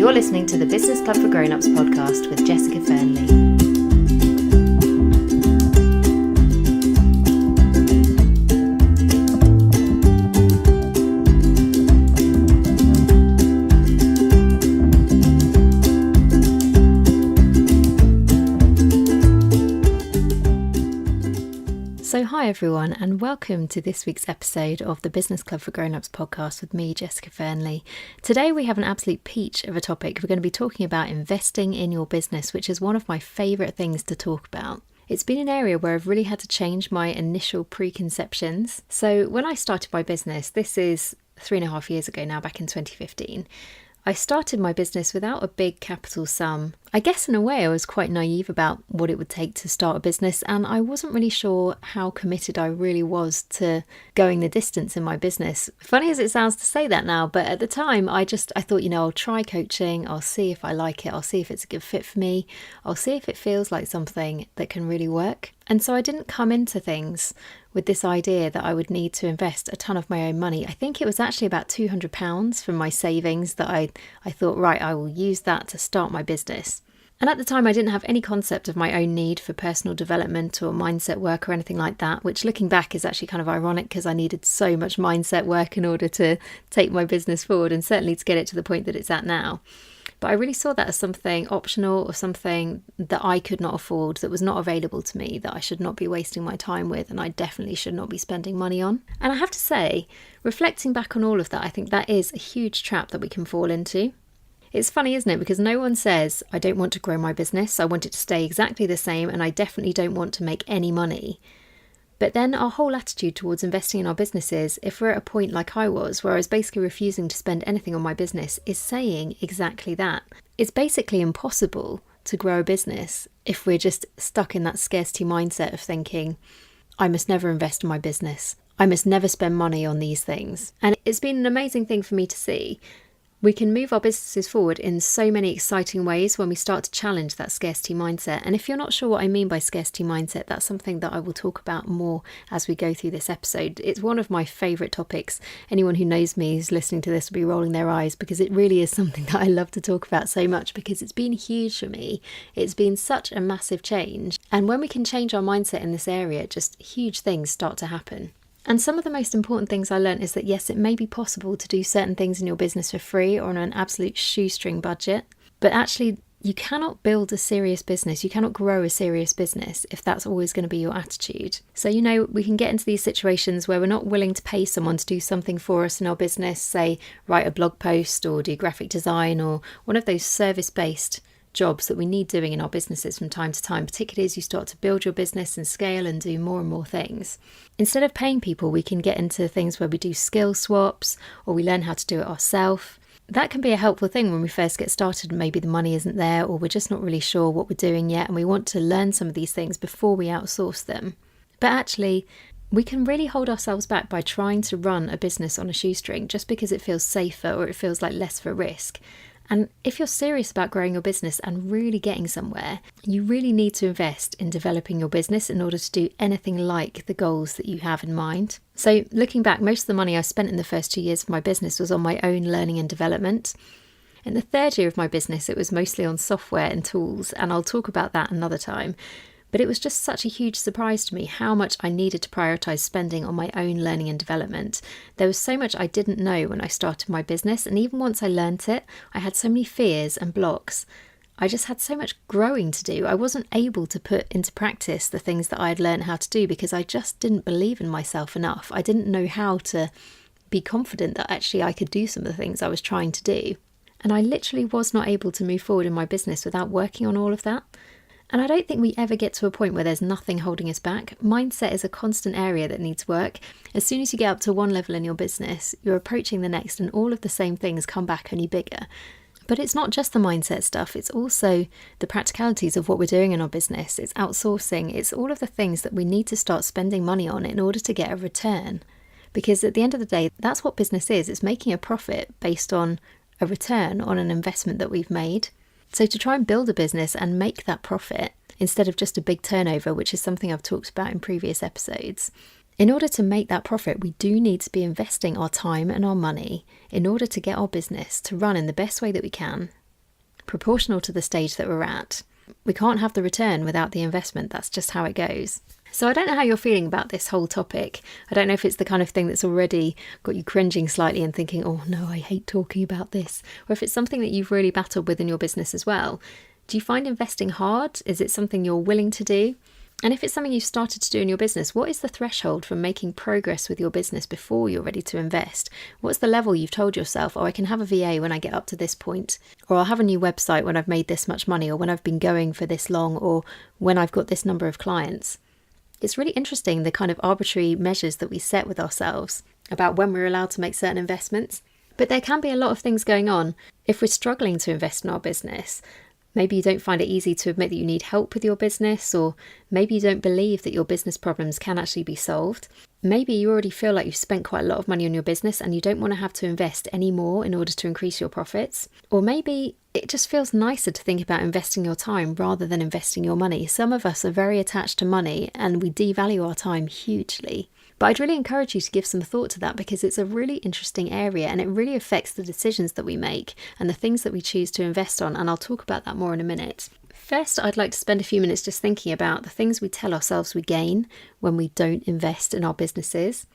You're listening to the Business Club for Grown-Ups podcast with Jessica Fearnley. So hi everyone, and welcome to this week's episode of the Business Club for Grown-Ups podcast with me, Jessica Fearnley. Today we have an absolute peach of a topic. We're going to be talking about investing in your business, which is one of my favourite things to talk about. It's been an area where I've really had to change my initial preconceptions. So when I started my business, this is 3.5 years ago now, back in 2015, I started my business without a big capital sum. I guess in a way I was quite naive about what it would take to start a business, and I wasn't really sure how committed I really was to going the distance in my business. Funny as it sounds to say that now, but at the time I thought, I'll try coaching, I'll see if I like it, I'll see if it's a good fit for me, I'll see if it feels like something that can really work. And so I didn't come into things with this idea that I would need to invest a ton of my own money. I think it was actually about £200 from my savings that I thought, right, I will use that to start my business. And at the time I didn't have any concept of my own need for personal development or mindset work or anything like that, which looking back is actually kind of ironic because I needed so much mindset work in order to take my business forward and certainly to get it to the point that it's at now. But I really saw that as something optional or something that I could not afford, that was not available to me, that I should not be wasting my time with, and I definitely should not be spending money on. And I have to say, reflecting back on all of that, I think that is a huge trap that we can fall into. It's funny, isn't it? Because no one says, I don't want to grow my business, I want it to stay exactly the same, and I definitely don't want to make any money. But then our whole attitude towards investing in our businesses, if we're at a point like I was, where I was basically refusing to spend anything on my business, is saying exactly that. It's basically impossible to grow a business if we're just stuck in that scarcity mindset of thinking, I must never invest in my business. I must never spend money on these things. And it's been an amazing thing for me to see. We can move our businesses forward in so many exciting ways when we start to challenge that scarcity mindset. And if you're not sure what I mean by scarcity mindset, that's something that I will talk about more as we go through this episode. It's one of my favourite topics. Anyone who knows me who's listening to this will be rolling their eyes because it really is something that I love to talk about so much because it's been huge for me. It's been such a massive change. And when we can change our mindset in this area, just huge things start to happen. And some of the most important things I learned is that yes, it may be possible to do certain things in your business for free or on an absolute shoestring budget, but actually you cannot build a serious business, you cannot grow a serious business if that's always going to be your attitude. So, we can get into these situations where we're not willing to pay someone to do something for us in our business, say write a blog post or do graphic design or one of those service-based jobs that we need doing in our businesses from time to time, particularly as you start to build your business and scale and do more and more things. Instead of paying people, we can get into things where we do skill swaps or we learn how to do it ourselves. That can be a helpful thing when we first get started and maybe the money isn't there or we're just not really sure what we're doing yet and we want to learn some of these things before we outsource them. But actually, we can really hold ourselves back by trying to run a business on a shoestring just because it feels safer or it feels like less of a risk. And if you're serious about growing your business and really getting somewhere, you really need to invest in developing your business in order to do anything like the goals that you have in mind. So looking back, most of the money I spent in the first 2 years of my business was on my own learning and development. In the third year of my business, it was mostly on software and tools, and I'll talk about that another time. But it was just such a huge surprise to me how much I needed to prioritise spending on my own learning and development. There was so much I didn't know when I started my business, and even once I learnt it, I had so many fears and blocks. I just had so much growing to do. I wasn't able to put into practice the things that I had learned how to do because I just didn't believe in myself enough. I didn't know how to be confident that actually I could do some of the things I was trying to do. And I literally was not able to move forward in my business without working on all of that. And I don't think we ever get to a point where there's nothing holding us back. Mindset is a constant area that needs work. As soon as you get up to one level in your business, you're approaching the next and all of the same things come back only bigger. But it's not just the mindset stuff, it's also the practicalities of what we're doing in our business. It's outsourcing, it's all of the things that we need to start spending money on in order to get a return. Because at the end of the day, that's what business is. It's making a profit based on a return on an investment that we've made. So to try and build a business and make that profit instead of just a big turnover, which is something I've talked about in previous episodes, in order to make that profit, we do need to be investing our time and our money in order to get our business to run in the best way that we can proportional to the stage that we're at. We can't have the return without the investment. That's just how it goes. So I don't know how you're feeling about this whole topic. I don't know if it's the kind of thing that's already got you cringing slightly and thinking, oh no, I hate talking about this. Or if it's something that you've really battled with in your business as well. Do you find investing hard? Is it something you're willing to do? And if it's something you've started to do in your business, what is the threshold for making progress with your business before you're ready to invest? What's the level you've told yourself, oh, I can have a VA when I get up to this point, or I'll have a new website when I've made this much money, or when I've been going for this long, or when I've got this number of clients? It's really interesting, the kind of arbitrary measures that we set with ourselves about when we're allowed to make certain investments. But there can be a lot of things going on. If we're struggling to invest in our business, maybe you don't find it easy to admit that you need help with your business, or maybe you don't believe that your business problems can actually be solved. Maybe you already feel like you've spent quite a lot of money on your business and you don't want to have to invest any more in order to increase your profits. Or maybe it just feels nicer to think about investing your time rather than investing your money. Some of us are very attached to money and we devalue our time hugely. But I'd really encourage you to give some thought to that, because it's a really interesting area and it really affects the decisions that we make and the things that we choose to invest on. And I'll talk about that more in a minute. First, I'd like to spend a few minutes just thinking about the things we tell ourselves we gain when we don't invest in our businesses.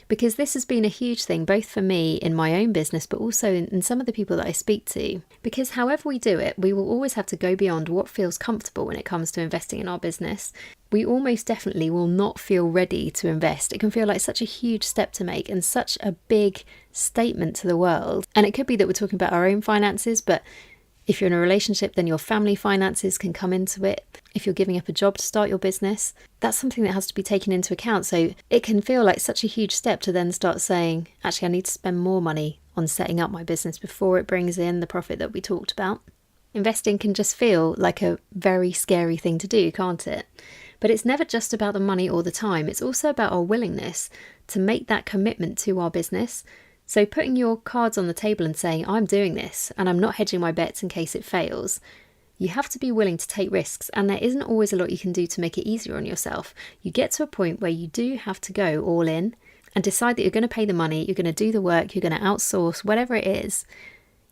Because this has been a huge thing, both for me in my own business, but also in some of the people that I speak to. Because however we do it, we will always have to go beyond what feels comfortable when it comes to investing in our business. We almost definitely will not feel ready to invest. It can feel like such a huge step to make and such a big statement to the world. And it could be that we're talking about our own finances, but if you're in a relationship, then your family finances can come into it. If you're giving up a job to start your business, that's something that has to be taken into account. So it can feel like such a huge step to then start saying, actually, I need to spend more money on setting up my business before it brings in the profit that we talked about. Investing can just feel like a very scary thing to do, can't it? But it's never just about the money all the time. It's also about our willingness to make that commitment to our business. So putting your cards on the table and saying, I'm doing this and I'm not hedging my bets in case it fails. You have to be willing to take risks, and there isn't always a lot you can do to make it easier on yourself. You get to a point where you do have to go all in and decide that you're going to pay the money, you're going to do the work, you're going to outsource, whatever it is.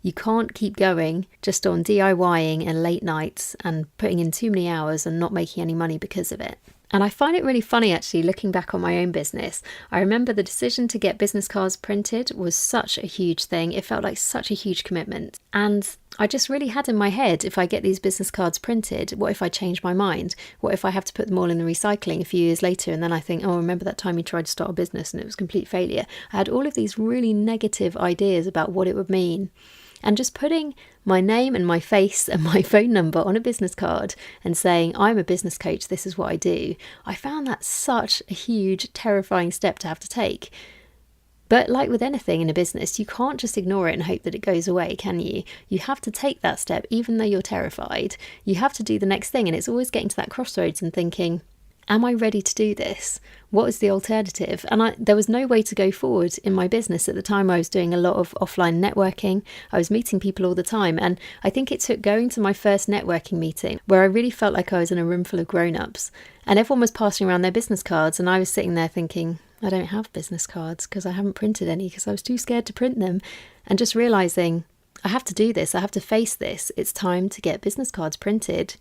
You can't keep going just on DIYing and late nights and putting in too many hours and not making any money because of it. And I find it really funny, actually, looking back on my own business. I remember the decision to get business cards printed was such a huge thing. It felt like such a huge commitment. And I just really had in my head, if I get these business cards printed, what if I change my mind? What if I have to put them all in the recycling a few years later and then I think, oh, remember that time you tried to start a business and it was a complete failure? I had all of these really negative ideas about what it would mean. And just putting my name and my face and my phone number on a business card and saying, I'm a business coach, this is what I do, I found that such a huge, terrifying step to have to take. But like with anything in a business, you can't just ignore it and hope that it goes away, can you? You have to take that step, even though you're terrified. You have to do the next thing, and it's always getting to that crossroads and thinking, am I ready to do this? What is the alternative? And there was no way to go forward in my business at the time. I was doing a lot of offline networking. I was meeting people all the time. And I think it took going to my first networking meeting where I really felt like I was in a room full of grown-ups. And everyone was passing around their business cards. And I was sitting there thinking, I don't have business cards because I haven't printed any because I was too scared to print them. And just realising, I have to do this. I have to face this. It's time to get business cards printed.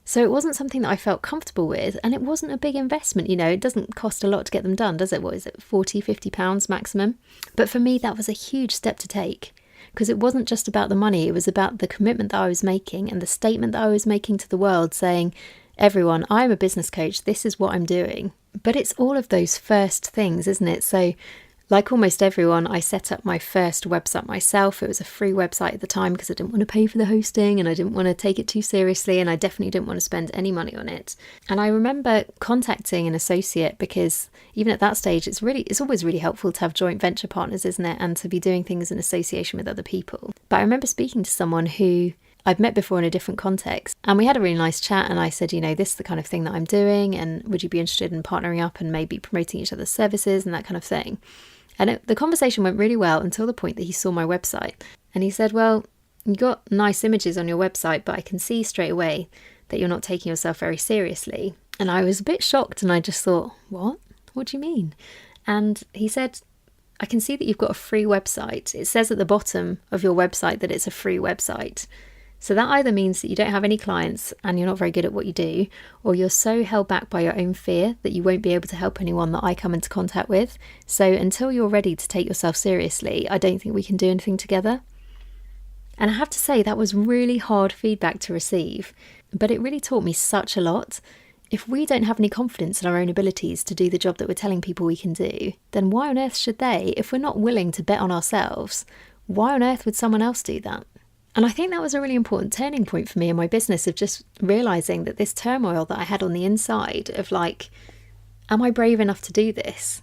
So it wasn't something that I felt comfortable with, and it wasn't a big investment. You know, it doesn't cost a lot to get them done, does it? What is it, £40-50 maximum? But for me, that was a huge step to take, because it wasn't just about the money. It was about the commitment that I was making and the statement that I was making to the world, saying, everyone, I'm a business coach. This is what I'm doing. But it's all of those first things, isn't it? So like almost everyone, I set up my first website myself. It was a free website at the time because I didn't want to pay for the hosting and I didn't want to take it too seriously, and I definitely didn't want to spend any money on it. And I remember contacting an associate because even at that stage, it's always really helpful to have joint venture partners, isn't it? And to be doing things in association with other people. But I remember speaking to someone who I'd met before in a different context, and we had a really nice chat, and I said, you know, this is the kind of thing that I'm doing, and would you be interested in partnering up and maybe promoting each other's services and that kind of thing? And the conversation went really well until the point that he saw my website. And he said, well, you got nice images on your website, but I can see straight away that you're not taking yourself very seriously. And I was a bit shocked, and I just thought, what? What do you mean? And he said, I can see that you've got a free website. It says at the bottom of your website that it's a free website. So that either means that you don't have any clients and you're not very good at what you do, or you're so held back by your own fear that you won't be able to help anyone that I come into contact with. So until you're ready to take yourself seriously, I don't think we can do anything together. And I have to say, that was really hard feedback to receive, but it really taught me such a lot. If we don't have any confidence in our own abilities to do the job that we're telling people we can do, then why on earth should they? If we're not willing to bet on ourselves, why on earth would someone else do that? And I think that was a really important turning point for me in my business, of just realising that this turmoil that I had on the inside of like, am I brave enough to do this?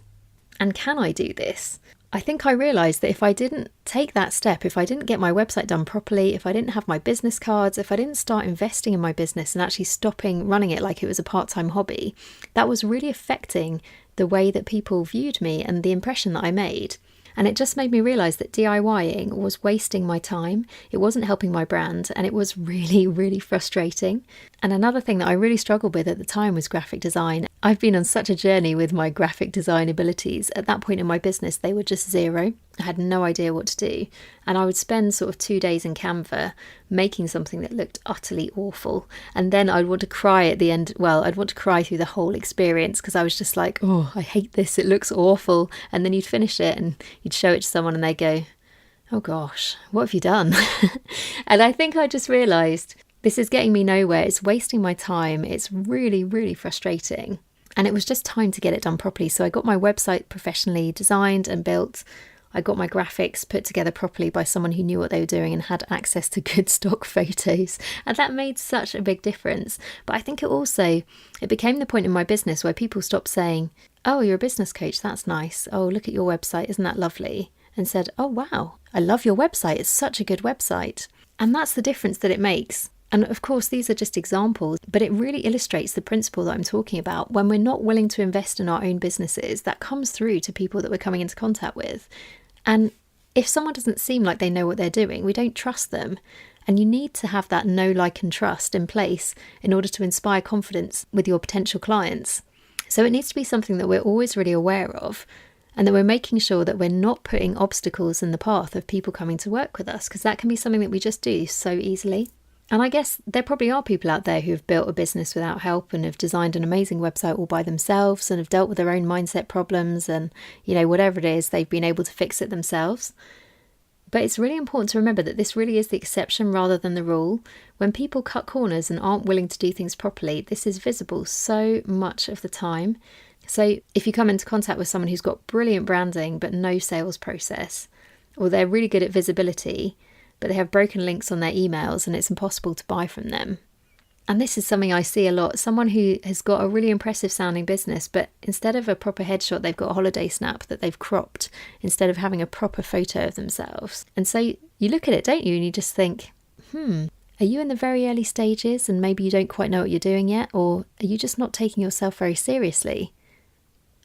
And can I do this? I think I realised that if I didn't take that step, if I didn't get my website done properly, if I didn't have my business cards, if I didn't start investing in my business and actually stopping running it like it was a part-time hobby, that was really affecting the way that people viewed me and the impression that I made. And it just made me realise that DIYing was wasting my time, it wasn't helping my brand, and it was really, really frustrating. And another thing that I really struggled with at the time was graphic design. I've been on such a journey with my graphic design abilities. At that point in my business, they were just zero. I had no idea what to do. And I would spend sort of 2 days in Canva making something that looked utterly awful. And then I'd want to cry at the end. Well, I'd want to cry through the whole experience because I was just like, oh, I hate this. It looks awful. And then you'd finish it and you'd show it to someone and they'd go, oh gosh, what have you done? And I think I just realised this is getting me nowhere. It's wasting my time. It's really, really frustrating. And it was just time to get it done properly. So I got my website professionally designed and built. I got my graphics put together properly by someone who knew what they were doing and had access to good stock photos. And that made such a big difference. But I think it became the point in my business where people stopped saying, oh, you're a business coach, that's nice. Oh, look at your website, isn't that lovely? And said, oh, wow, I love your website. It's such a good website. And that's the difference that it makes. And of course, these are just examples, but it really illustrates the principle that I'm talking about. When we're not willing to invest in our own businesses, that comes through to people that we're coming into contact with. And if someone doesn't seem like they know what they're doing, we don't trust them. And you need to have that know, like, and trust in place in order to inspire confidence with your potential clients. So it needs to be something that we're always really aware of, and that we're making sure that we're not putting obstacles in the path of people coming to work with us, because that can be something that we just do so easily. And I guess there probably are people out there who have built a business without help and have designed an amazing website all by themselves and have dealt with their own mindset problems and, whatever it is, they've been able to fix it themselves. But it's really important to remember that this really is the exception rather than the rule. When people cut corners and aren't willing to do things properly, this is visible so much of the time. So if you come into contact with someone who's got brilliant branding but no sales process, or they're really good at visibility, but they have broken links on their emails and it's impossible to buy from them. And this is something I see a lot. Someone who has got a really impressive sounding business, but instead of a proper headshot, they've got a holiday snap that they've cropped instead of having a proper photo of themselves. And so you look at it, don't you? And you just think, are you in the very early stages and maybe you don't quite know what you're doing yet? Or are you just not taking yourself very seriously?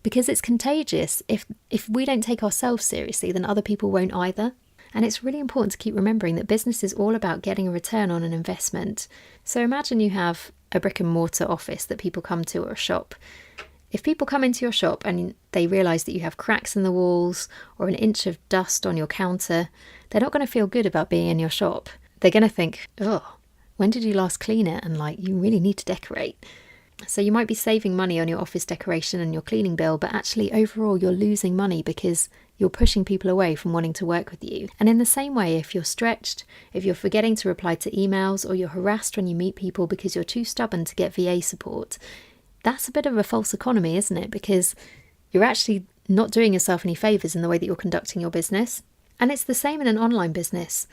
Because it's contagious. If we don't take ourselves seriously, then other people won't either. And it's really important to keep remembering that business is all about getting a return on an investment. So imagine you have a brick and mortar office that people come to, or a shop. If people come into your shop and they realise that you have cracks in the walls or an inch of dust on your counter, they're not going to feel good about being in your shop. They're going to think, oh, when did you last clean it? And you really need to decorate. So you might be saving money on your office decoration and your cleaning bill, but actually overall you're losing money because you're pushing people away from wanting to work with you. And in the same way, if you're stretched, if you're forgetting to reply to emails, or you're harassed when you meet people because you're too stubborn to get VA support, that's a bit of a false economy, isn't it? Because you're actually not doing yourself any favours in the way that you're conducting your business. And it's the same in an online business.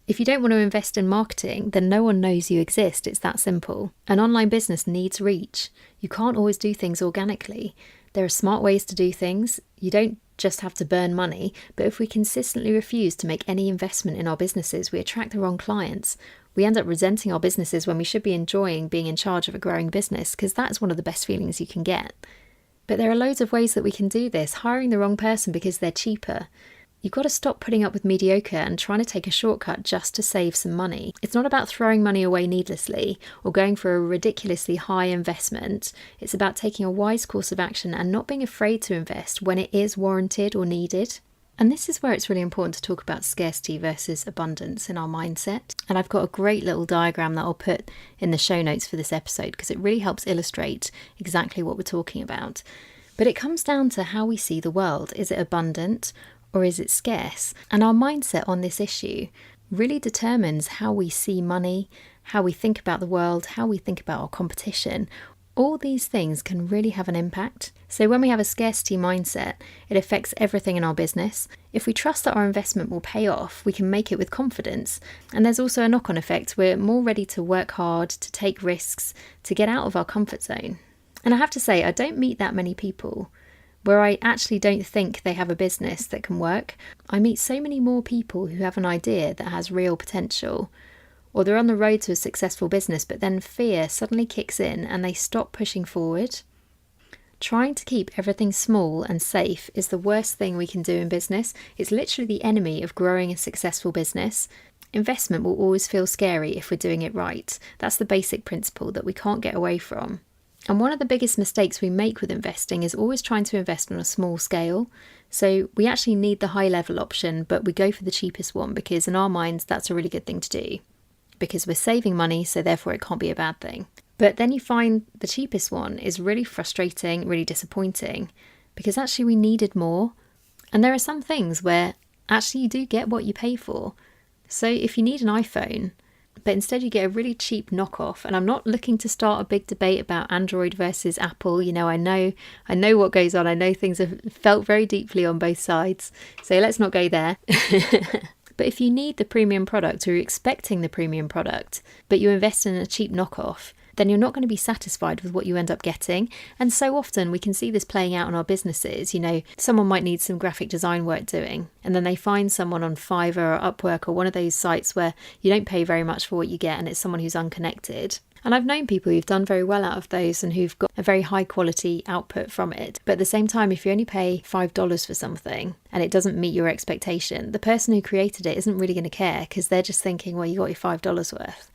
If you don't want to invest in marketing, then no one knows you exist. It's that simple. An online business needs reach. You can't always do things organically. There are smart ways to do things. You don't just have to burn money, but if we consistently refuse to make any investment in our businesses, we attract the wrong clients. We end up resenting our businesses when we should be enjoying being in charge of a growing business, because that's one of the best feelings you can get. But there are loads of ways that we can do this. Hiring the wrong person because they're cheaper. You've got to stop putting up with mediocre and trying to take a shortcut just to save some money. It's not about throwing money away needlessly or going for a ridiculously high investment. It's about taking a wise course of action and not being afraid to invest when it is warranted or needed. And this is where it's really important to talk about scarcity versus abundance in our mindset. And I've got a great little diagram that I'll put in the show notes for this episode because it really helps illustrate exactly what we're talking about. But it comes down to how we see the world. Is it abundant or is it scarce? And our mindset on this issue really determines how we see money, how we think about the world, how we think about our competition. All these things can really have an impact. So when we have a scarcity mindset, it affects everything in our business. If we trust that our investment will pay off, we can make it with confidence. And there's also a knock-on effect. We're more ready to work hard, to take risks, to get out of our comfort zone. And I have to say, I don't meet that many people where I actually don't think they have a business that can work. I meet so many more people who have an idea that has real potential, or they're on the road to a successful business, but then fear suddenly kicks in and they stop pushing forward. Trying to keep everything small and safe is the worst thing we can do in business. It's literally the enemy of growing a successful business. Investment will always feel scary if we're doing it right. That's the basic principle that we can't get away from. And one of the biggest mistakes we make with investing is always trying to invest on a small scale. So we actually need the high level option, but we go for the cheapest one because in our minds that's a really good thing to do. Because we're saving money, so therefore it can't be a bad thing. But then you find the cheapest one is really frustrating, really disappointing, because actually we needed more. And there are some things where actually you do get what you pay for. So if you need an iPhone, but instead you get a really cheap knockoff, and I'm not looking to start a big debate about Android versus Apple. You know, I know what goes on. I know things have felt very deeply on both sides. So let's not go there. But if you need the premium product or you're expecting the premium product, but you invest in a cheap knockoff, then you're not going to be satisfied with what you end up getting. And so often we can see this playing out in our businesses. You know, someone might need some graphic design work doing, and then they find someone on Fiverr or Upwork or one of those sites where you don't pay very much for what you get, and it's someone who's unconnected. And I've known people who've done very well out of those and who've got a very high quality output from it. But at the same time, if you only pay $5 for something and it doesn't meet your expectation, the person who created it isn't really going to care because they're just thinking, well, you got your $5 worth.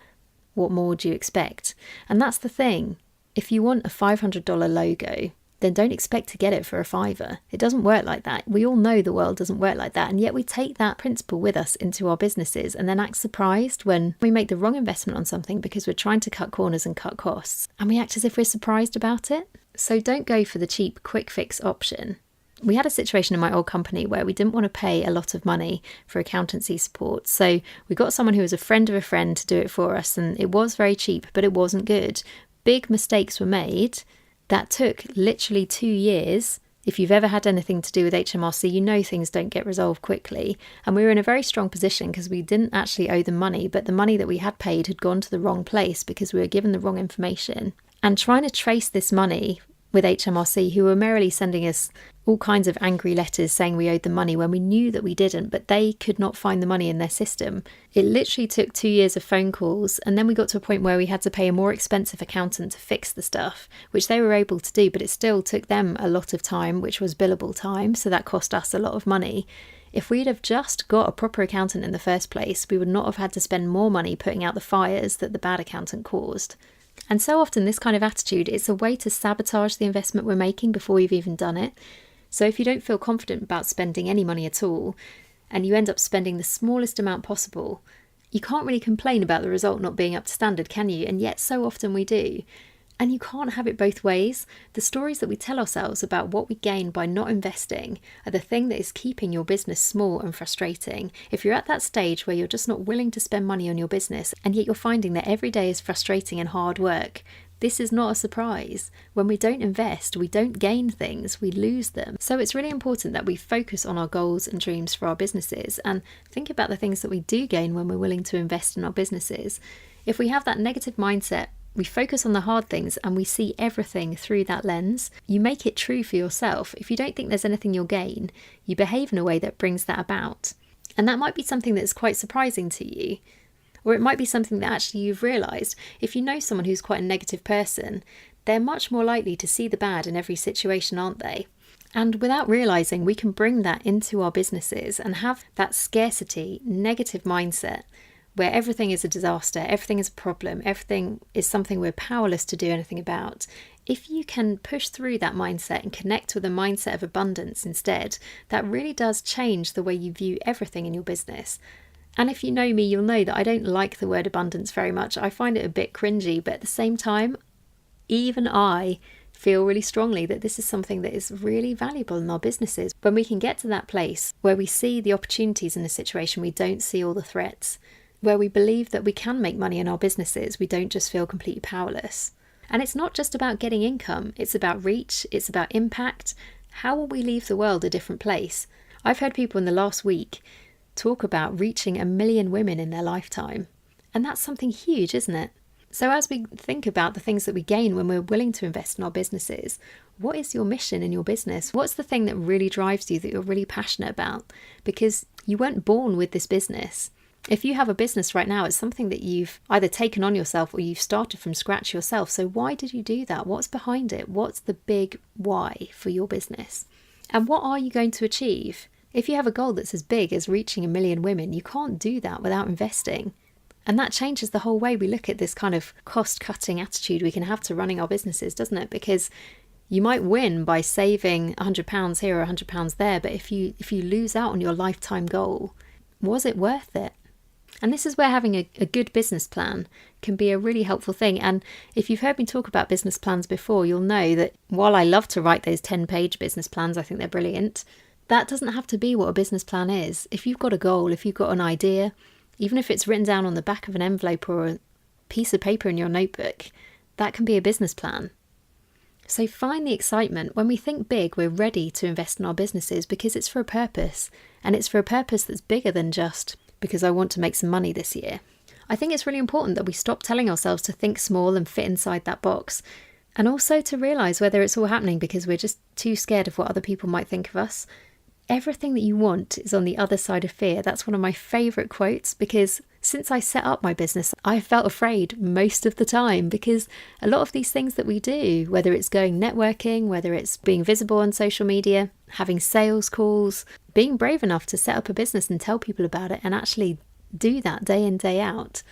What more do you expect? And that's the thing. If you want a $500 logo, then don't expect to get it for a $5. It doesn't work like that. We all know the world doesn't work like that. And yet we take that principle with us into our businesses and then act surprised when we make the wrong investment on something because we're trying to cut corners and cut costs. And we act as if we're surprised about it. So don't go for the cheap, quick fix option. We had a situation in my old company where we didn't want to pay a lot of money for accountancy support. So we got someone who was a friend of a friend to do it for us. And it was very cheap, but it wasn't good. Big mistakes were made. That took literally 2 years. If you've ever had anything to do with HMRC, you know things don't get resolved quickly. And we were in a very strong position because we didn't actually owe them money, but the money that we had paid had gone to the wrong place because we were given the wrong information. And trying to trace this money with HMRC, who were merrily sending us all kinds of angry letters saying we owed them money when we knew that we didn't, but they could not find the money in their system. It literally took 2 years of phone calls, and then we got to a point where we had to pay a more expensive accountant to fix the stuff, which they were able to do, but it still took them a lot of time, which was billable time, so that cost us a lot of money. If we'd have just got a proper accountant in the first place, we would not have had to spend more money putting out the fires that the bad accountant caused. And so often this kind of attitude, it's a way to sabotage the investment we're making before we've even done it. So if you don't feel confident about spending any money at all, and you end up spending the smallest amount possible, you can't really complain about the result not being up to standard, can you? And yet so often we do. And you can't have it both ways. The stories that we tell ourselves about what we gain by not investing are the thing that is keeping your business small and frustrating. If you're at that stage where you're just not willing to spend money on your business, and yet you're finding that every day is frustrating and hard work, this is not a surprise. When we don't invest, we don't gain things, we lose them. So it's really important that we focus on our goals and dreams for our businesses and think about the things that we do gain when we're willing to invest in our businesses. If we have that negative mindset, we focus on the hard things and we see everything through that lens, you make it true for yourself. If you don't think there's anything you'll gain, you behave in a way that brings that about. And that might be something that's quite surprising to you. Or it might be something that actually you've realised. If you know someone who's quite a negative person, they're much more likely to see the bad in every situation, aren't they? And without realising, we can bring that into our businesses and have that scarcity, negative mindset where everything is a disaster, everything is a problem, everything is something we're powerless to do anything about, if you can push through that mindset and connect with a mindset of abundance instead, that really does change the way you view everything in your business. And if you know me, you'll know that I don't like the word abundance very much. I find it a bit cringy, but at the same time, even I feel really strongly that this is something that is really valuable in our businesses. When we can get to that place where we see the opportunities in a situation, we don't see all the threats, where we believe that we can make money in our businesses, we don't just feel completely powerless. And it's not just about getting income, it's about reach, it's about impact. How will we leave the world a different place? I've heard people in the last week talk about reaching 1 million women in their lifetime. And that's something huge, isn't it? So as we think about the things that we gain when we're willing to invest in our businesses, what is your mission in your business? What's the thing that really drives you, that you're really passionate about? Because you weren't born with this business. If you have a business right now, it's something that you've either taken on yourself or you've started from scratch yourself. So why did you do that? What's behind it? What's the big why for your business? And what are you going to achieve? If you have a goal that's as big as reaching 1 million women, you can't do that without investing. And that changes the whole way we look at this kind of cost-cutting attitude we can have to running our businesses, doesn't it? Because you might win by saving £100 here or £100 there, but if you lose out on your lifetime goal, was it worth it? And this is where having a good business plan can be a really helpful thing. And if you've heard me talk about business plans before, you'll know that while I love to write those 10-page business plans, I think they're brilliant, that doesn't have to be what a business plan is. If you've got a goal, if you've got an idea, even if it's written down on the back of an envelope or a piece of paper in your notebook, that can be a business plan. So find the excitement. When we think big, we're ready to invest in our businesses because it's for a purpose. And it's for a purpose that's bigger than just because I want to make some money this year. I think it's really important that we stop telling ourselves to think small and fit inside that box. And also to realise whether it's all happening because we're just too scared of what other people might think of us. Everything that you want is on the other side of fear. That's one of my favourite quotes, because since I set up my business, I felt afraid most of the time, because a lot of these things that we do, whether it's going networking, whether it's being visible on social media, having sales calls, being brave enough to set up a business and tell people about it and actually do that day in, day out.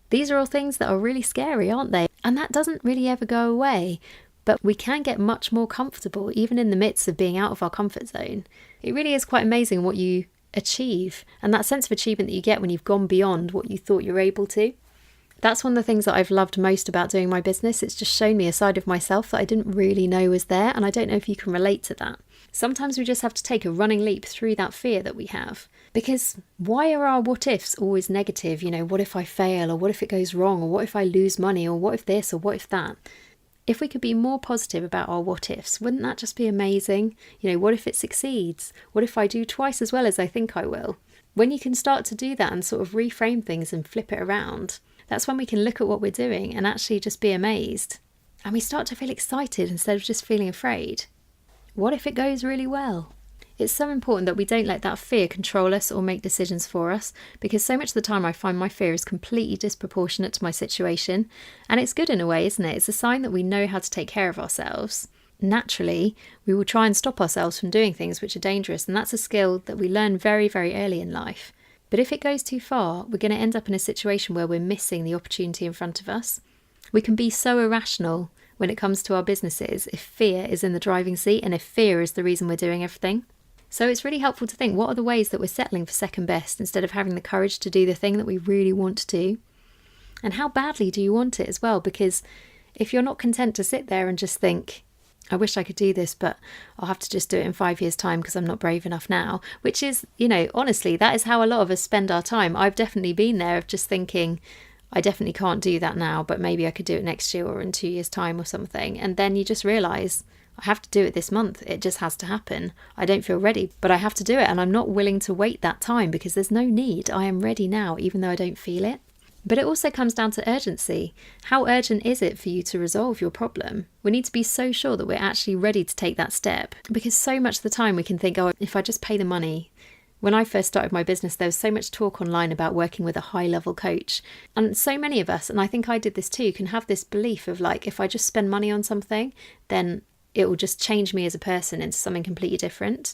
These are all things that are really scary, aren't they? And that doesn't really ever go away. But we can get much more comfortable, even in the midst of being out of our comfort zone. It really is quite amazing what you achieve, and that sense of achievement that you get when you've gone beyond what you thought you were able to. That's one of the things that I've loved most about doing my business. It's just shown me a side of myself that I didn't really know was there, and I don't know if you can relate to that. Sometimes we just have to take a running leap through that fear that we have. Because why are our what ifs always negative? You know, what if I fail, or what if it goes wrong, or what if I lose money, or what if this, or what if that? If we could be more positive about our what ifs, wouldn't that just be amazing? You know, what if it succeeds? What if I do twice as well as I think I will? When you can start to do that and sort of reframe things and flip it around, that's when we can look at what we're doing and actually just be amazed. And we start to feel excited instead of just feeling afraid. What if it goes really well? It's so important that we don't let that fear control us or make decisions for us, because so much of the time I find my fear is completely disproportionate to my situation. And it's good in a way, isn't it? It's a sign that we know how to take care of ourselves. Naturally, we will try and stop ourselves from doing things which are dangerous, and that's a skill that we learn very, very early in life. But if it goes too far, we're going to end up in a situation where we're missing the opportunity in front of us. We can be so irrational when it comes to our businesses if fear is in the driving seat and if fear is the reason we're doing everything. So it's really helpful to think, what are the ways that we're settling for second best instead of having the courage to do the thing that we really want to do? And how badly do you want it as well? Because if you're not content to sit there and just think, I wish I could do this, but I'll have to just do it in 5 years' time because I'm not brave enough now, which is, you know, honestly, that is how a lot of us spend our time. I've definitely been there of just thinking, I definitely can't do that now, but maybe I could do it next year or in 2 years' time or something. And then you just realise, I have to do it this month. It just has to happen. I don't feel ready, but I have to do it, and I'm not willing to wait that time because there's no need. I am ready now, even though I don't feel it. But it also comes down to urgency. How urgent is it for you to resolve your problem? We need to be so sure that we're actually ready to take that step, because so much of the time we can think, oh, if I just pay the money. When I first started my business, there was so much talk online about working with a high-level coach. And so many of us, and I think I did this too, can have this belief of like, if I just spend money on something, then it will just change me as a person into something completely different.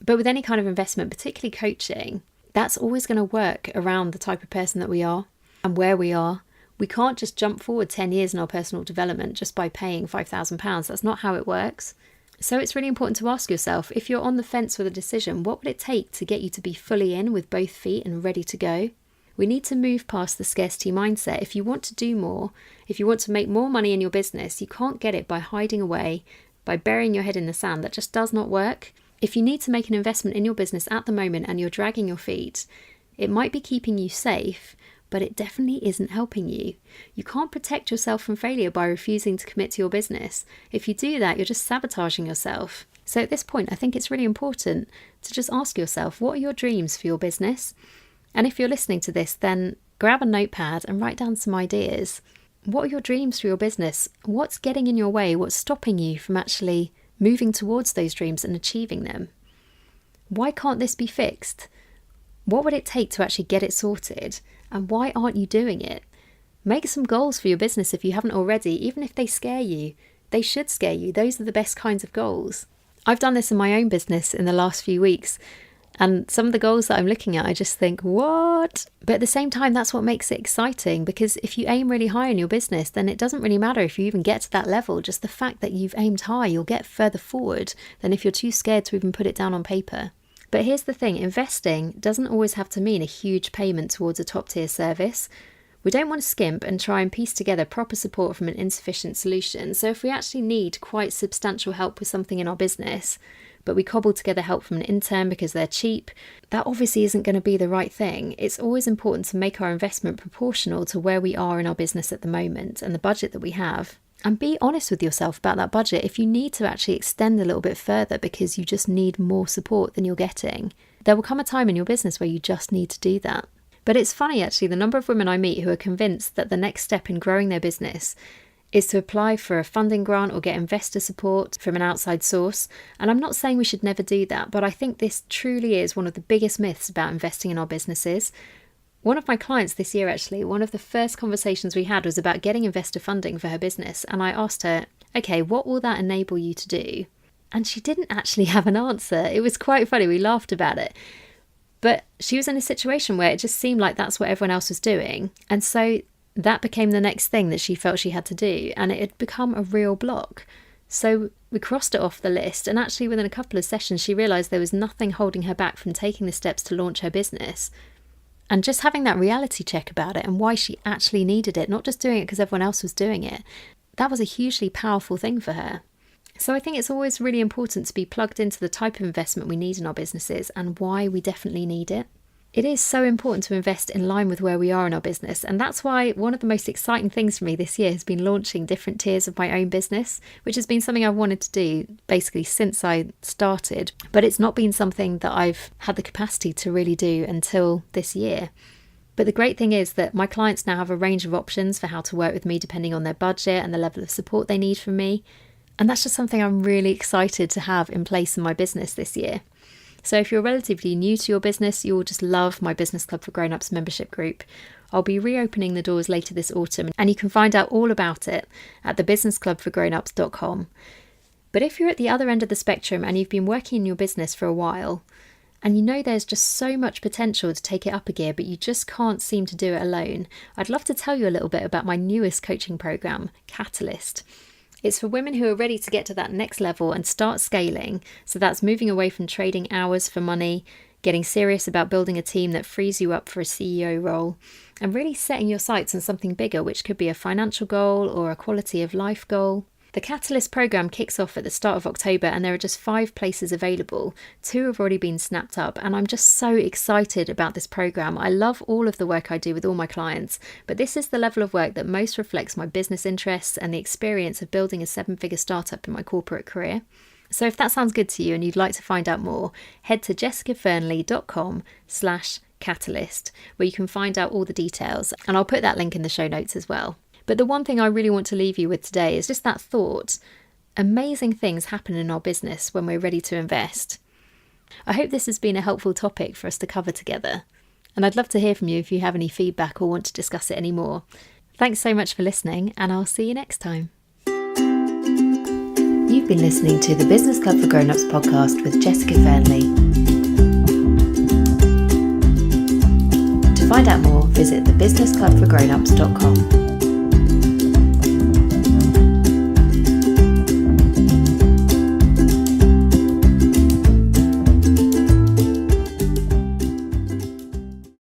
But with any kind of investment, particularly coaching, That's always going to work around the type of person that we are and where we are. We can't just jump forward 10 years in our personal development just by paying £5,000. That's not how it works. So it's really important to ask yourself, if you're on the fence with a decision, what would it take to get you to be fully in with both feet and ready to go? We need to move past the scarcity mindset. If you want to do more, if you want to make more money in your business, you can't get it by hiding away, by burying your head in the sand. That just does not work. If you need to make an investment in your business at the moment and you're dragging your feet, it might be keeping you safe, but it definitely isn't helping you. You can't protect yourself from failure by refusing to commit to your business. If you do that, you're just sabotaging yourself. So at this point, I think it's really important to just ask yourself, what are your dreams for your business? And if you're listening to this, then grab a notepad and write down some ideas. What are your dreams for your business? What's getting in your way? What's stopping you from actually moving towards those dreams and achieving them? Why can't this be fixed? What would it take to actually get it sorted? And why aren't you doing it? Make some goals for your business if you haven't already, even if they scare you. They should scare you. Those are the best kinds of goals. I've done this in my own business in the last few weeks. And some of the goals that I'm looking at, I just think, what? But at the same time, that's what makes it exciting, because if you aim really high in your business, then it doesn't really matter if you even get to that level. Just the fact that you've aimed high, you'll get further forward than if you're too scared to even put it down on paper. But here's the thing, investing doesn't always have to mean a huge payment towards a top tier service. We don't want to skimp and try and piece together proper support from an insufficient solution. So if we actually need quite substantial help with something in our business, but we cobble together help from an intern because they're cheap, that obviously isn't going to be the right thing. It's always important to make our investment proportional to where we are in our business at the moment and the budget that we have. And be honest with yourself about that budget. If you need to actually extend a little bit further because you just need more support than you're getting, there will come a time in your business where you just need to do that. But it's funny actually, the number of women I meet who are convinced that the next step in growing their business is to apply for a funding grant or get investor support from an outside source. And I'm not saying we should never do that, but I think this truly is one of the biggest myths about investing in our businesses. One of my clients this year, actually, one of the first conversations we had was about getting investor funding for her business. And I asked her, okay, what will that enable you to do? And she didn't actually have an answer. It was quite funny. We laughed about it. But she was in a situation where it just seemed like that's what everyone else was doing. And so that became the next thing that she felt she had to do. And it had become a real block. So we crossed it off the list. And actually within a couple of sessions, she realised there was nothing holding her back from taking the steps to launch her business. And just having that reality check about it and why she actually needed it, not just doing it because everyone else was doing it, that was a hugely powerful thing for her. So I think it's always really important to be plugged into the type of investment we need in our businesses and why we definitely need it. It is so important to invest in line with where we are in our business, and that's why one of the most exciting things for me this year has been launching different tiers of my own business, which has been something I've wanted to do basically since I started, but it's not been something that I've had the capacity to really do until this year. But the great thing is that my clients now have a range of options for how to work with me depending on their budget and the level of support they need from me, and that's just something I'm really excited to have in place in my business this year. So if you're relatively new to your business, you'll just love my Business Club for Grown-Ups membership group. I'll be reopening the doors later this autumn, and you can find out all about it at thebusinessclubforgrownups.com. But if you're at the other end of the spectrum and you've been working in your business for a while, and you know there's just so much potential to take it up a gear, but you just can't seem to do it alone, I'd love to tell you a little bit about my newest coaching program, Catalyst. It's for women who are ready to get to that next level and start scaling. So that's moving away from trading hours for money, getting serious about building a team that frees you up for a CEO role, and really setting your sights on something bigger, which could be a financial goal or a quality of life goal. The Catalyst program kicks off at the start of October, and there are just 5 places available. 2 have already been snapped up, and I'm just so excited about this program. I love all of the work I do with all my clients, but this is the level of work that most reflects my business interests and the experience of building a 7-figure startup in my corporate career. So if that sounds good to you and you'd like to find out more, head to jessicafearnley.com/catalyst, where you can find out all the details, and I'll put that link in the show notes as well. But the one thing I really want to leave you with today is just that thought. Amazing things happen in our business when we're ready to invest. I hope this has been a helpful topic for us to cover together. And I'd love to hear from you if you have any feedback or want to discuss it anymore. Thanks so much for listening, and I'll see you next time. You've been listening to the Business Club for Grown-Ups podcast with Jessica Fearnley. find out more, visit thebusinessclubforgrownups.com.